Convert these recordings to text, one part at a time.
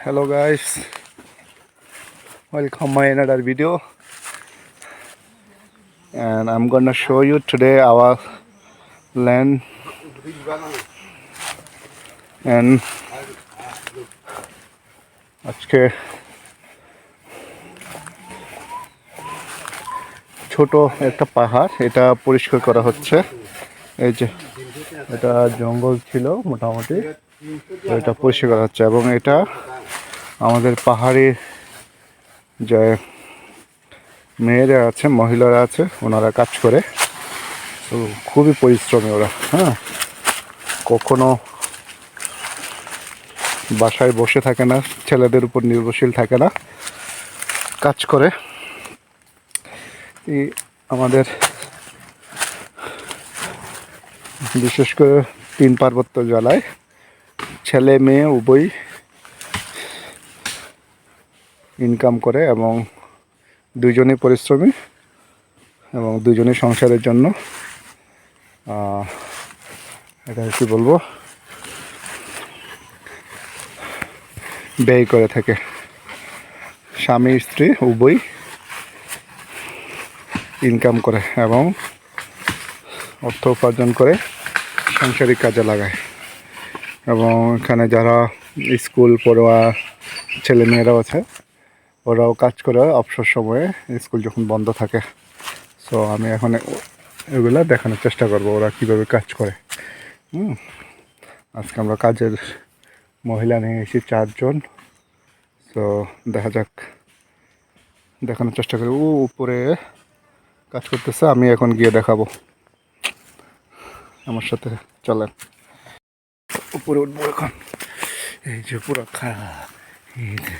Hello guys, welcome my another video, and I'm gonna show you today our land and আজকে ছোট একটা পাহাড় এটা পরিষ্কার করা হচ্ছে। এই যে এটা জঙ্গল ছিল মোটামুটি, এটা পরিষ্কার করা হচ্ছে এবং এটা আমাদের পাহাড়ি যে মেয়েরা আছে, মহিলারা আছে, ওনারা কাজ করে। তো খুবই পরিশ্রমী ওরা। হ্যাঁ, কখনো বাসায় বসে থাকে না, ছেলেদের উপর নির্ভরশীল থাকে না, কাজ করে। আমাদের বিশেষ করে 3 পার্বত্য জেলায় ছেলে মেয়ে উভয় ইনকাম করে এবং দুইজনই পরিশ্রমী এবং দুইজনই সংসারের জন্য এটা কি বলবো, ব্যয় করে থাকে। স্বামী স্ত্রী উভয় ইনকাম করে এবং অর্থ উপার্জন করে সাংসারিক কাজে লাগায়। এবং এখানে যারা স্কুল পড়ুয়া ছেলে মেয়েরাও আছে, ওরাও কাজ করে অবসর সময়ে, স্কুল যখন বন্ধ থাকে। সো আমি এখন এগুলা দেখানোর চেষ্টা করব ওরা কীভাবে কাজ করে। আজকে আমরা কাজের মহিলা নিয়ে এসেছি 4 জন। তো দেখা যাক, দেখানোর চেষ্টা করি। উপরে কাজ করতেছে, আমি এখন গিয়ে দেখাবো। আমার সাথে চলেন, উপরে উঠবো এখন। এই যে পুরো এই যে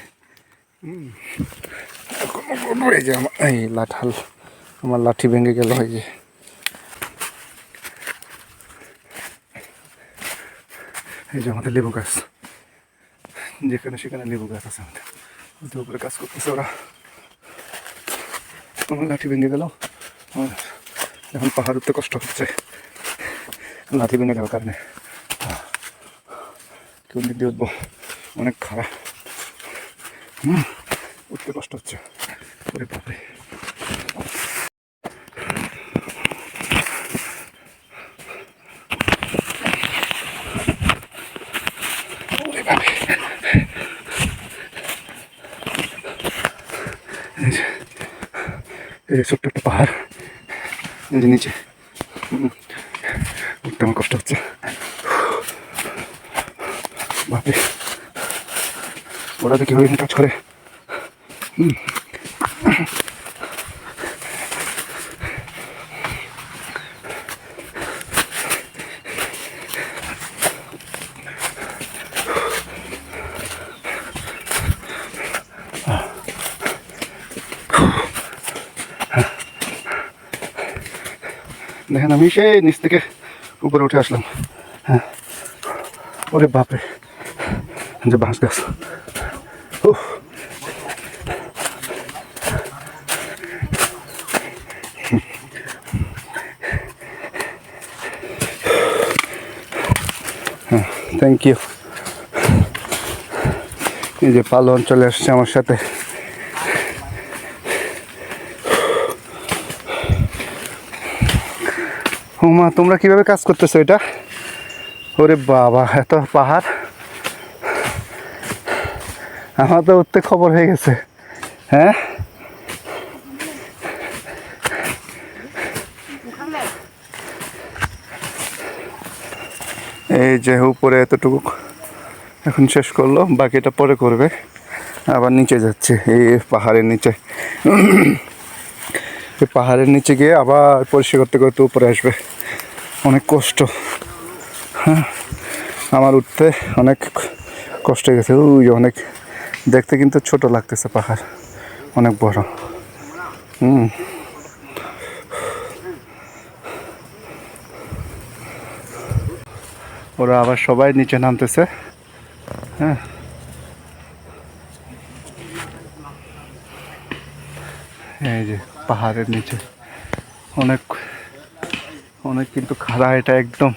এই যে এই লাঠাল, আমার লাঠি ভেঙে গেল। এই যে এই যে আমাদের লেবু গাছ, যেখানে সেখানে লেবু গাছ আছে আমাদের। ওদের উপরে কাজ করতেছে ওরা। আমার লাঠি ভেঙে গেল, এখন পাহাড় উঠতে কষ্ট হচ্ছে লাঠি ভেঙে যাওয়ার কারণে। কোন দিক দিয়ে উঠবো, অনেক খারাপ, উঠতে কষ্ট হচ্ছে। ওরে বাপরে, এই ছোট্ট একটা পাহাড়, এই যে নিচে উঠতে আমার কষ্ট হচ্ছে। বাপরে, ওরা তো কীভাবে কাজ করে। দেখেন, আমি সেই নিচ থেকে উপরে উঠে আসলাম। হ্যাঁ, ওরে বাপরে, যে বাঁশ গাছ। হ্যাঁ, থ্যাংক ইউ। এই যে পালন চলে আসছে আমার সাথে। ও মা, তোমরা কিভাবে কাজ করতেছো এটা? ওরে বাবা, এত পাহাড়, আমার তো উঠতে খবর হয়ে গেছে। হ্যাঁ, এই যে উপরে এতটুকু এখন শেষ করলো, বাকিটা পরে করবে। আবার নিচে যাচ্ছে, এই পাহাড়ের নিচে। এই পাহাড়ের নিচে গিয়ে আবার পরিষ্কার করতে করতে উপরে আসবে। অনেক কষ্ট। হ্যাঁ, আমার উঠতে অনেক কষ্ট হয়ে গেছে। ওই অনেক, দেখতে কিন্তু ছোট লাগতেছে, পাহাড় অনেক বড়। ওরা আবার সবাই নিচে নামতেছে। হ্যাঁ, এই যে পাহাড়ের নিচে অনেক অনেক কিন্তু খাড়া। এটা একদম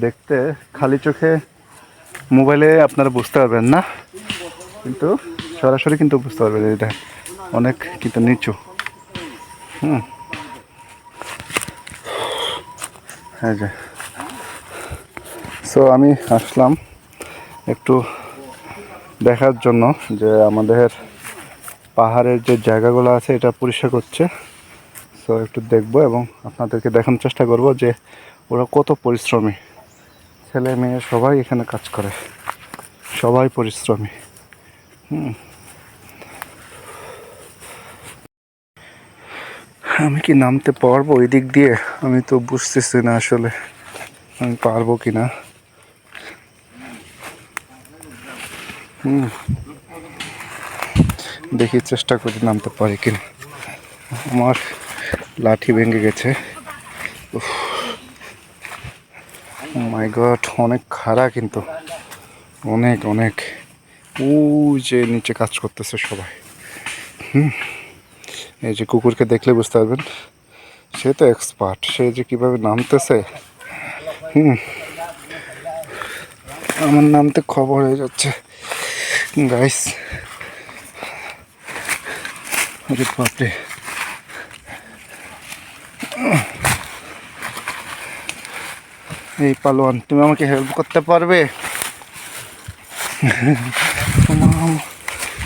দেখতে খালি চোখে, মোবাইলে আপনারা বুঝতে পারবেন না, কিন্তু সরাসরি কিন্তু বুঝতে পারবে যে এটা অনেক কিন্তু নিচু। হ্যাঁ যে সো আমি আসলাম একটু দেখার জন্য যে আমাদের পাহাড়ের যে জায়গাগুলো আছে এটা পরিষ্কার করছে। সো একটু দেখবো এবং আপনাদেরকে দেখানোর চেষ্টা করব যে ওরা কত পরিশ্রমী, ছেলে মেয়ে সবাই এখানে কাজ করে, সবাই পরিশ্রমী। আমি কি নামতে পারবো ওই দিক দিয়ে? আমি তো বুঝতেছি না আসলে আমি পারবো কি না। দেখি চেষ্টা করি নামতে পারি কিনা। আমার লাঠি ভেঙে গেছে। মাই গড, অনেক খাড়া কিন্তু, অনেক অনেক। ওই যে নিচে কাজ করতেছে সবাই। এই যে কুকুরকে দেখলে বুঝতে পারবেন সে তো এক্সপার্ট, সে যে কিভাবে নামতেছে। আমার নামতে খবর হয়ে যাচ্ছে গাইস। আরে বাপরে, এই পালোয়ান তুমি আমাকে হেল্প করতে পারবে?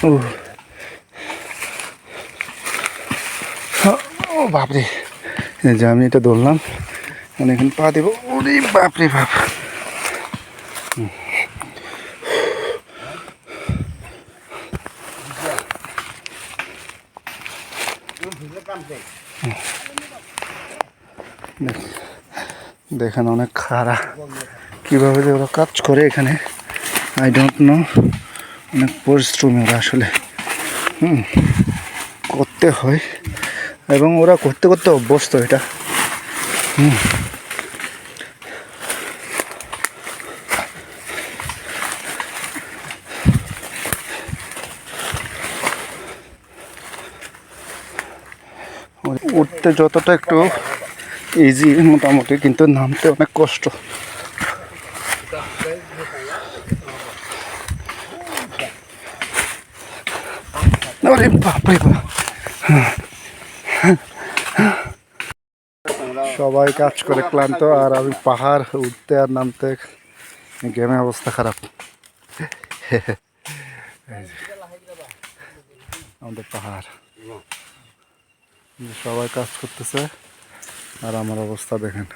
ও ও বাপরে, এই যে আমি এটা ধরলাম, মানে এখন পা দেবো। ওরে বাপরে বাপ, দেখেন অনেক খাড়া, কীভাবে যে ওরা কাজ করে এখানে আই ডোন্ট নো। অনেক পরিশ্রমী ওরা আসলে, করতে হয় এবং ওরা করতে করতে অভ্যস্ত এটা। উঠতে যতটা একটু ইজি মোটামুটি, কিন্তু নামতে অনেক কষ্ট। আরে বাপরে বাপ, সবাই কাজ করে ক্লান্ত, আর আমি পাহাড় উঠতে আর নামতে গেমে অবস্থা খারাপ। আমাদের পাহাড়, সবাই কাজ করতেছে আর আমার অবস্থা দেখেন।